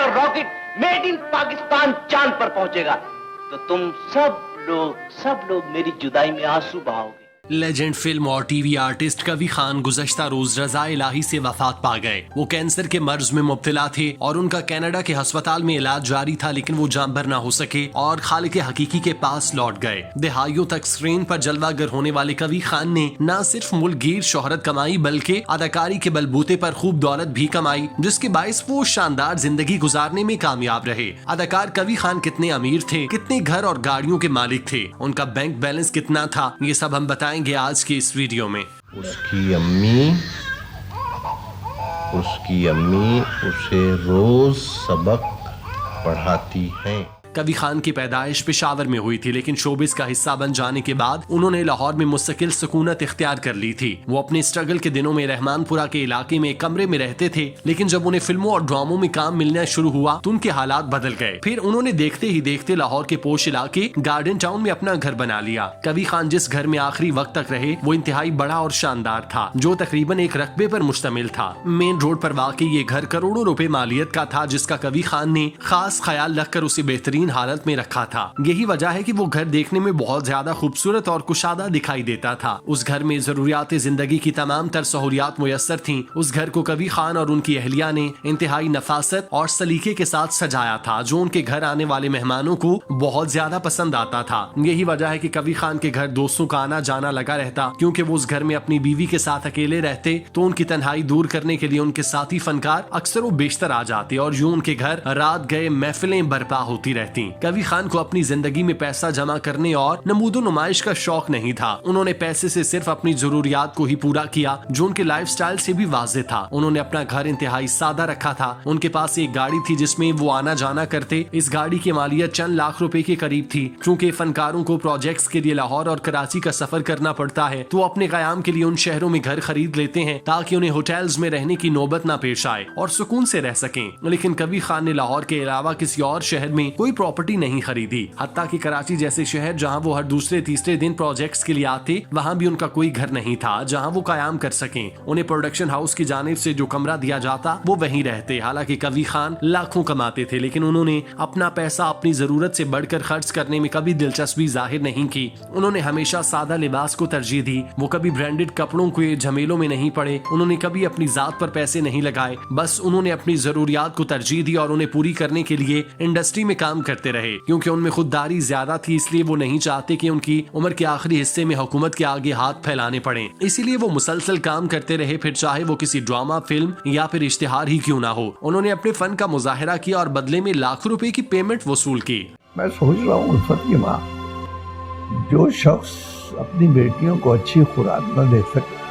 हमारा rocket made in Pakistan चांद पर पहुंचेगा तो तुम सब लोग मेरी जुदाई में आंसू बहाओगे। लेजेंड फिल्म और टीवी आर्टिस्ट कवी खान गुज़श्ता रोज रज़ा इलाही से वफात पा गए। वो कैंसर के मर्ज में मुब्तला थे और उनका कनाडा के अस्पताल में इलाज जारी था, लेकिन वो जांबर ना हो सके और खालिक हकीकी के पास लौट गए। दिहाइयों तक स्क्रीन पर जलवागर होने वाले कवी खान ने न सिर्फ मुल्कगीर शोहरत कमाई बल्कि अदाकारी के बलबूते पर खूब दौलत भी कमाई, जिसके बायस वो शानदार जिंदगी गुजारने में कामयाब रहे। अदाकार कवी खान कितने अमीर थे, कितने घर और गाड़ियों के मालिक थे, उनका बैंक बैलेंस कितना था, ये सब हम बताएंगे आज की इस वीडियो में। उसकी अम्मी उसे रोज सबक पढ़ाती हैं। कवी खान की पैदाइश पेशावर में हुई थी, लेकिन शोबिस का हिस्सा बन जाने के बाद उन्होंने लाहौर में मुस्तकिल सुकूनत इख्तियार कर ली थी। वो अपने स्ट्रगल के दिनों में रहमानपुरा के इलाके में एक कमरे में रहते थे, लेकिन जब उन्हें फिल्मों और ड्रामों में काम मिलना शुरू हुआ तो उनके हालात बदल गए। फिर उन्होंने देखते ही देखते लाहौर के पोश इलाके गार्डन टाउन में अपना घर बना लिया। कवी खान जिस घर में आखिरी वक्त तक रहे वो इंतहाई बड़ा और शानदार था, जो तकरीबन एक रकबे पर मुश्तमिल था। मेन रोड पर वाकई ये घर करोड़ों रुपए मालियत का था, जिसका कवी खान ने खास ख्याल रखकर उसे बेहतरीन हालत में रखा था। यही वजह है कि वो घर देखने में बहुत ज्यादा खूबसूरत और कुशादा दिखाई देता था। उस घर में जरूरियात जिंदगी की तमाम तर सहूलियात मुयस्सर थीं। उस घर को कवी खान और उनकी अहलिया ने इंतहाई नफासत और सलीके के साथ सजाया था, जो उनके घर आने वाले मेहमानों को बहुत ज्यादा पसंद आता था। यही वजह है कि कवी खान के घर दोस्तों का आना जाना लगा रहता, क्योंकि वो उस घर में अपनी बीवी के साथ अकेले रहते तो उनकी तन्हाई दूर करने के लिए उनके साथी फनकार अक्सर वो बेशतर आ जाते और यूं उनके घर रात गए महफिलें बर्पा होती रहती। कवी खान को अपनी जिंदगी में पैसा जमा करने और नमूदो नुमाइश का शौक नहीं था। उन्होंने पैसे से सिर्फ अपनी जरूरियात को ही पूरा किया, जो उनके लाइफस्टाइल से भी वाज़ेह था। उन्होंने अपना घर इंतहाई सादा रखा था। उनके पास एक गाड़ी थी जिसमें वो आना जाना करते। इस गाड़ी की मालियत चंद लाख रुपए के करीब थी। क्योंकि फनकारों को प्रोजेक्ट्स के लिए लाहौर और कराची का सफर करना पड़ता है, तो अपने कयाम के लिए उन शहरों में घर खरीद लेते हैं ताकि उन्हें होटल्स में रहने की नौबत न पेश आए और सुकून से रह सकें। लेकिन कवी खान ने लाहौर के अलावा किसी और शहर में कोई प्रॉपर्टी नहीं खरीदी। हत्ता कि कराची जैसे शहर जहां वो हर दूसरे तीसरे दिन प्रोजेक्ट्स के लिए आते, वहां भी उनका कोई घर नहीं था जहां वो कायम कर सकें। उन्हें प्रोडक्शन हाउस की जानिब से जो कमरा दिया जाता वो वहीं रहते। हालांकि कवी खान लाखों कमाते थे, लेकिन उन्होंने अपना पैसा अपनी जरूरत से बढ़कर खर्च करने में कभी दिलचस्पी जाहिर नहीं की। उन्होंने हमेशा सादा लिबास को तरजीह दी। वो कभी ब्रांडेड कपड़ों के झमेलों में नहीं पड़े। उन्होंने कभी अपनी जात पर पैसे नहीं लगाए। बस उन्होंने अपनी जरूरियात को तरजीह दी और उन्हें पूरी करने के लिए इंडस्ट्री में काम करते रहे। क्योंकि उनमें खुददारी ज्यादा थी, इसलिए वो नहीं चाहते कि उनकी उम्र के आखिरी हिस्से में हुकूमत के आगे हाथ फैलाने पड़े। इसीलिए वो मुसलसल काम करते रहे, फिर चाहे वो किसी ड्रामा, फिल्म या फिर इश्तिहार ही क्यों ना हो। उन्होंने अपने फन का मुजाहिरा किया और बदले में लाखों रुपए की पेमेंट वसूल की। मैं सोच रहा हूँ उल्फत की माँ, जो शख्स अपनी बेटियों को अच्छी खुराक न दे सके,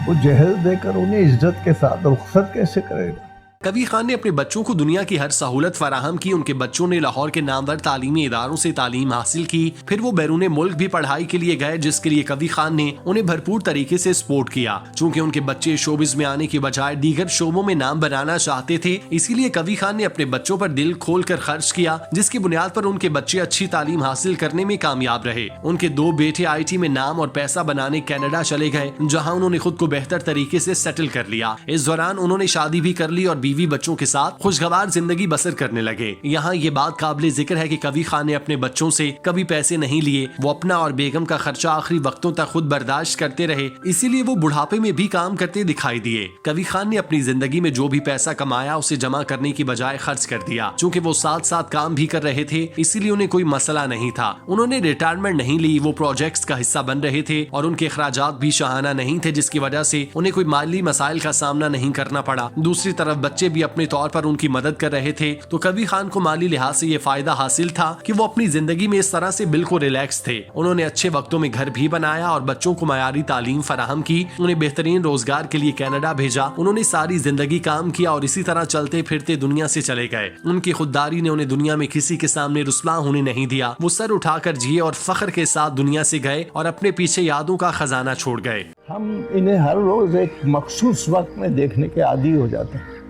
वो जहर देकर उन्हें इज्जत के साथ रुखसत कैसे करेगा। कवी खान ने अपने बच्चों को दुनिया की हर सहूलत फराहम की। उनके बच्चों ने लाहौर के नामवर तालीमी इदारों से तालीम हासिल की। फिर वो बैरूने मुल्क भी पढ़ाई के लिए गए, जिसके लिए कवी खान ने उन्हें भरपूर तरीके से सपोर्ट किया। चूंकि उनके बच्चे शोबिज में आने की बजाय दीगर शोबों में नाम बनाना चाहते थे, इसीलिए कवी खान ने अपने बच्चों पर दिल खोल कर खर्च किया, जिसकी बुनियाद पर उनके बच्चे अच्छी तालीम हासिल करने में कामयाब रहे। उनके दो बेटे IT में नाम और पैसा बनाने कनाडा चले गए, जहाँ उन्होंने खुद को बेहतर तरीके से सेटल कर लिया। इस दौरान उन्होंने शादी भी कर ली और बीवी बच्चों के साथ खुशगवार जिंदगी बसर करने लगे। यहाँ ये बात काबिल जिक्र है कि कवी खान ने अपने बच्चों से कभी पैसे नहीं लिए। वो अपना और बेगम का खर्चा आखिरी वक्तों तक खुद बर्दाश्त करते रहे, इसीलिए वो बुढ़ापे में भी काम करते दिखाई दिए। कवी खान ने अपनी जिंदगी में जो भी पैसा कमाया उसे जमा करने की बजाय खर्च कर दिया। चूँकि वो साथ साथ काम भी कर रहे थे, इसीलिए उन्हें कोई मसला नहीं था। उन्होंने रिटायरमेंट नहीं ली। वो प्रोजेक्ट्स का हिस्सा बन रहे थे और उनके अखराजात भी शाहाना नहीं थे, जिसकी वजह से उन्हें कोई माली मसाइल का सामना नहीं करना पड़ा। दूसरी तरफ बच्चे भी अपने तौर पर उनकी मदद कर रहे थे, तो कवी खान को माली लिहाज से ये फायदा हासिल था कि वो अपनी जिंदगी में इस तरह से बिल्कुल रिलैक्स थे। उन्होंने अच्छे वक्तों में घर भी बनाया और बच्चों को मयारी तालीम फराहम की। उन्हें बेहतरीन रोजगार के लिए कनाडा भेजा। उन्होंने सारी जिंदगी काम किया और इसी तरह चलते फिरते दुनिया से चले गए। उनकी खुददारी ने उन्हें दुनिया में किसी के सामने रुस्वा होने नहीं दिया। वो सर उठाकर जिए और फख्र के साथ दुनिया से गए और अपने पीछे यादों का खजाना छोड़ गए। हम इन्हें हर रोज एक मखसूस वक्त में देखने के आदी हो जाते हैं,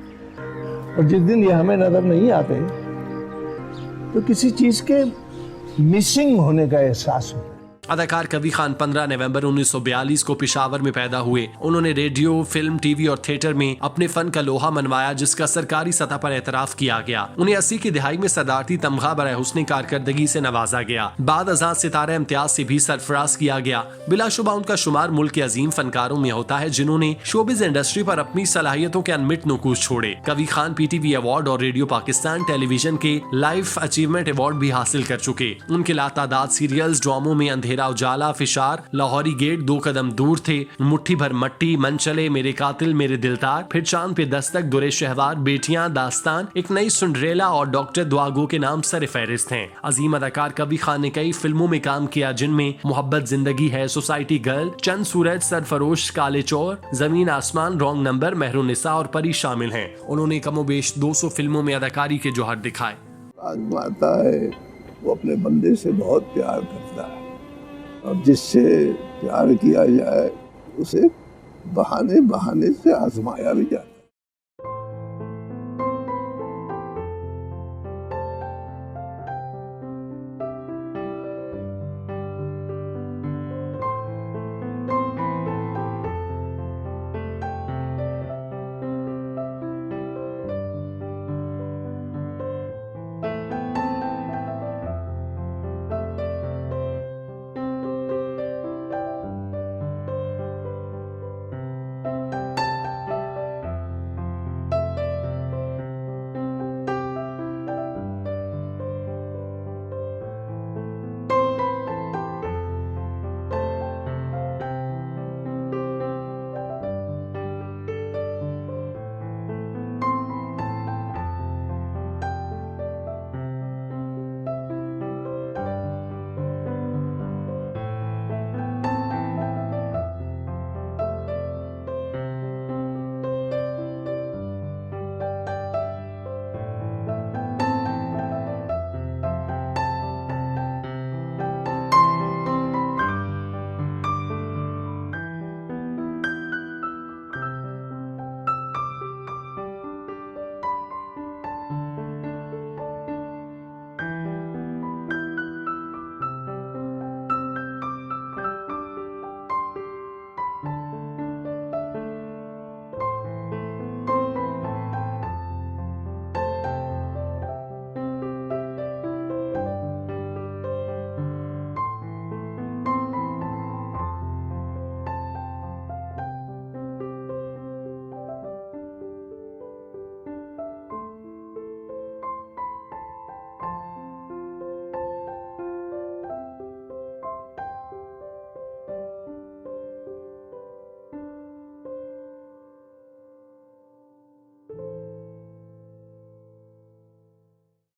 और जिस दिन ये हमें नजर नहीं आते तो किसी चीज के मिसिंग होने का एहसास होता है। अदाकार कवी खान 15 नवंबर 1942 को पेशावर में पैदा हुए। उन्होंने रेडियो, फिल्म, टीवी और थिएटर में अपने फन का लोहा मनवाया, जिसका सरकारी सतह पर एतराफ किया गया। उन्हें 80 की दिहाई में सदारती तमगा बराए हुस्न कारकर्दगी से नवाजा गया। बाद आजाद सितारा इम्तियाज से भी सरफराज किया गया। बिलाशुबा उनका शुमार मुल्क के अजीम फनकारों में होता है जिन्होंने शोबिज इंडस्ट्री पर अपनी सलाहियतों के अनमिट नुकूश छोड़े। कवी खान PTV अवार्ड और रेडियो पाकिस्तान टेलीविजन के लाइफ अचीवमेंट अवार्ड भी हासिल कर चुके। उनके लातादाद सीरियल्स, ड्रामों में अंधेरा उजाला, फिशार, लाहौरी गेट, 2 कदम दूर थे, मुट्ठी भर मट्टी, मन चले, मेरे कातिल, मेरे दिलदार, फिर चांद पे दस्तक, दुरे शहवार, बेटियां, दास्तान, एक नई सुंडरेला और डॉक्टर दुआगो के नाम सर फहरिस्त हैं। अजीम अदाकार कवी खान ने कई फिल्मों में काम किया जिनमें मोहब्बत जिंदगी है, सोसाइटी गर्ल, चंद सूरज, सरफरोश, काले चोर, जमीन आसमान, रॉन्ग नंबर, मेहरुनिसा और परी शामिल हैं। उन्होंने कमोबेश 200 फिल्मों में अदाकारी के जौहर दिखाए। आजमाता है वो अपने बंदे से बहुत प्यार करता है और जिससे प्यार किया जाए उसे बहाने बहाने से आजमाया भी जाता है।